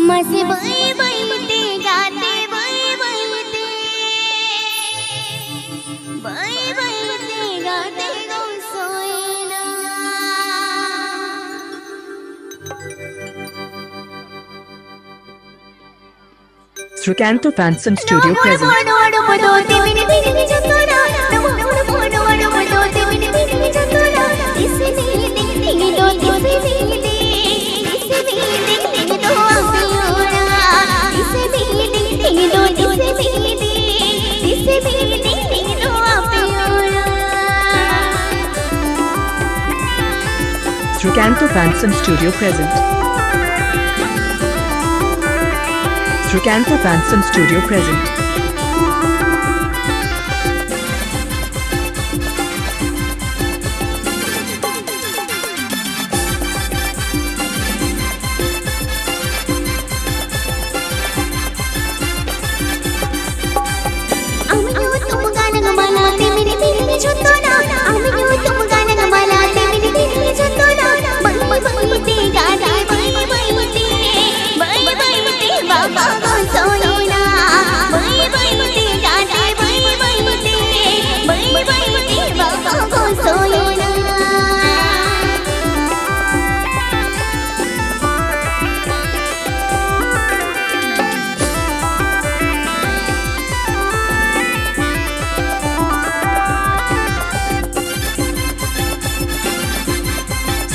मसे बई बईते गाते बई बईते गाते गो सोयना Srikanto Fansom Studio present. Srikanto Fansom Studio present. Srikanto Fansom Studio present.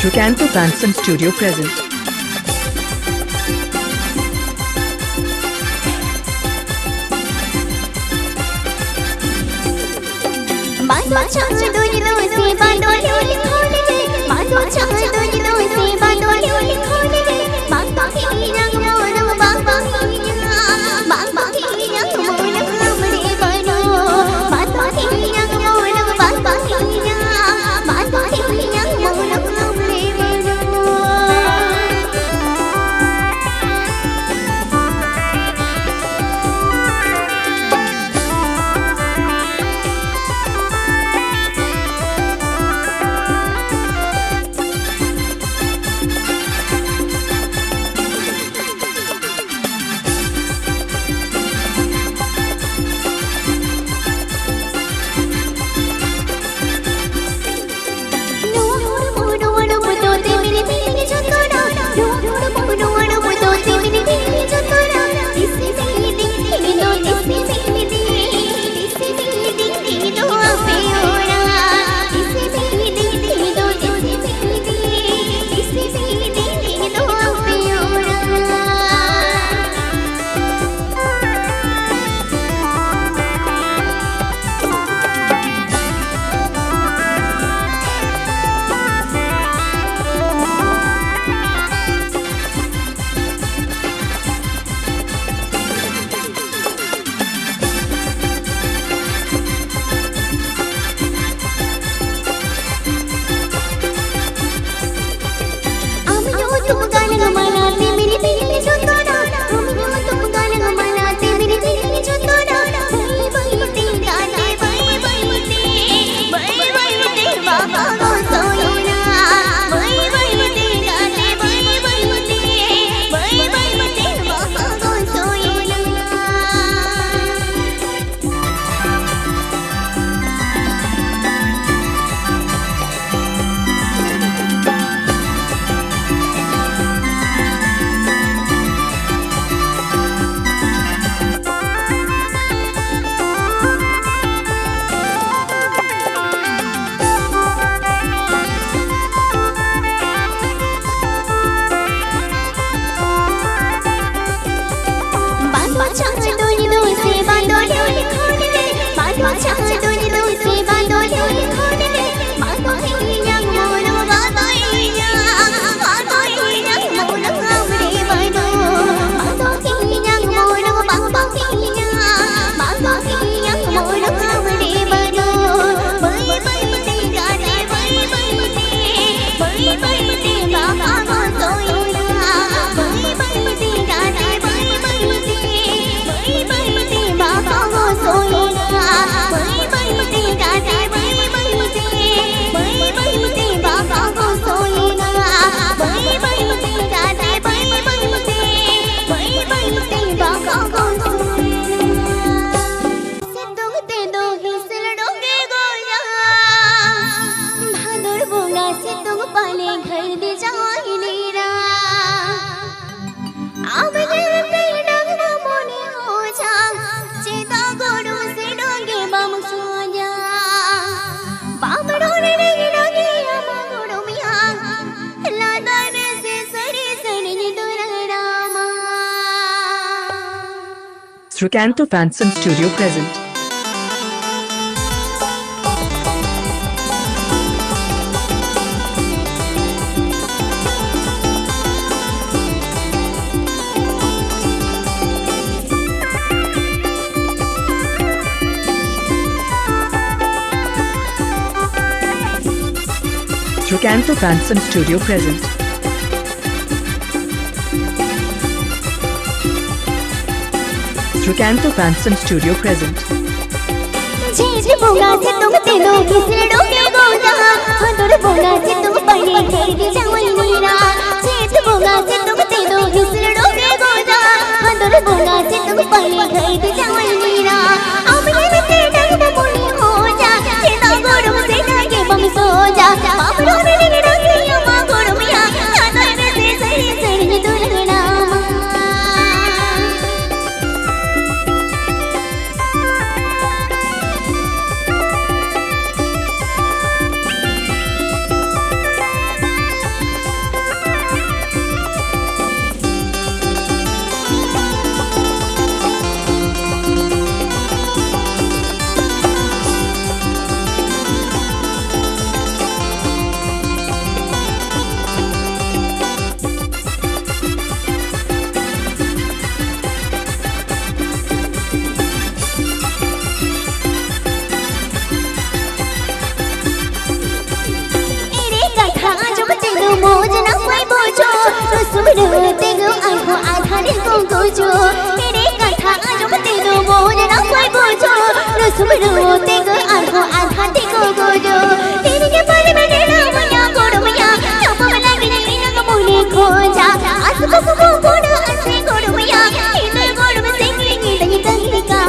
Srikanto Fansom Studio present. जाई नीरा आमगर पे डंग मोने हो जा चेता गोड़ू से डोंगे बम सो जा बामड़ो ने डंगे अमा गोड़ू मिया लादान से सरी सरी दुरामा Srikanto Fansom Studio present. Srikanto Fansom Studio present. Srikanto Fansom Studio present. जेठ बोगा से तुम तेनो किसड़ो के गोजा हदुर बोगा से तुम पढ़े खेद जावई नीरा जेठ बोगा से तुम तेनो किसड़ो के गोजा हदुर बोगा से तुम पढ़े खेद जावई नीरा अब ये ते डंग मोनी हो जा चेता गोड़ू से डंगे बम सो जा बाबरो ने डंगे अमा गोड़ू मिया चादर से सरी सरी दुलगना मोज ना कोई बोझो सुबह होते गो आँखों आधारे को गोजो मेरे कथा जो तेरो मोज ना कोई बोझो सुबह होते गो आँखों आधारे को गोजो तेरे के बारे में डेरा मैया गोड़ मैया चुप लगी नहीं ना मुने खोजा आस को गोड़ आसे गोड़ मैया इधर गोड़ में से गिरी लगी तंगी का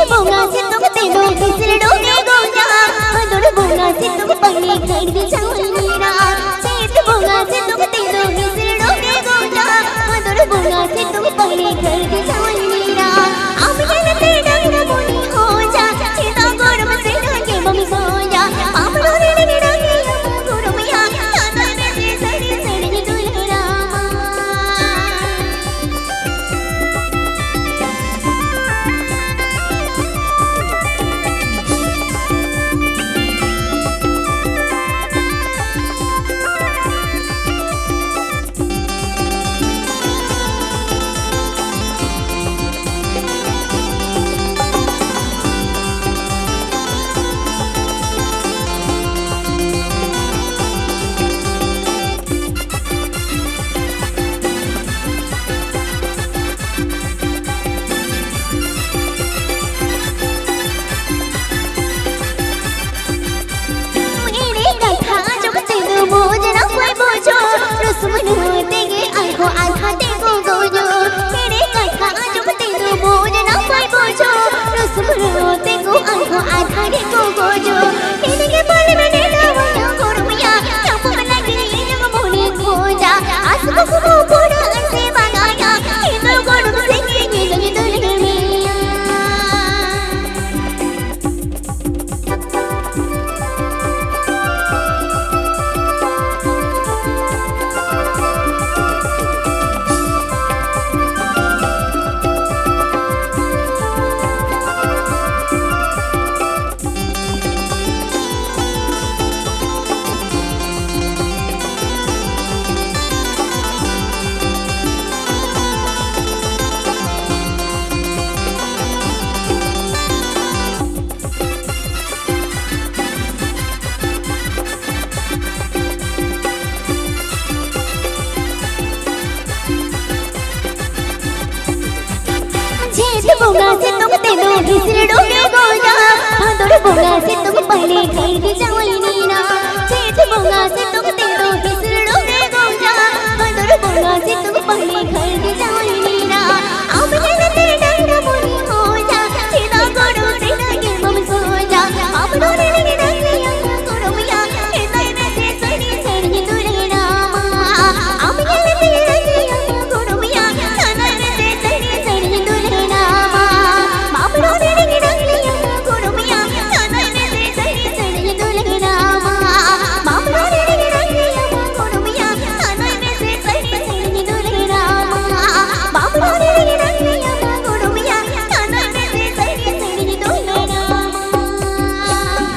बोगा से तुम तेनो किसड़ो के गोजा हदुर बोगा से तुम पढ़े खेद जावई नीरा जेठ बोगा से तुम तेनो किसड़ो के गोजा हदुर बोगा से तुम पढ़े खेद जावई नीरा अब ये ते डंग मोनी हो जा चेता गोड़ में से डंगे बम सो जा बामड़ो ने डंगे अमा गोड़ मिया चादर से सरी सरी दुलरामा बोंगा से तुम तेनो हिसड़ोगे गोजा भादोर बोंगा से तुम पहले घर जाओ नीना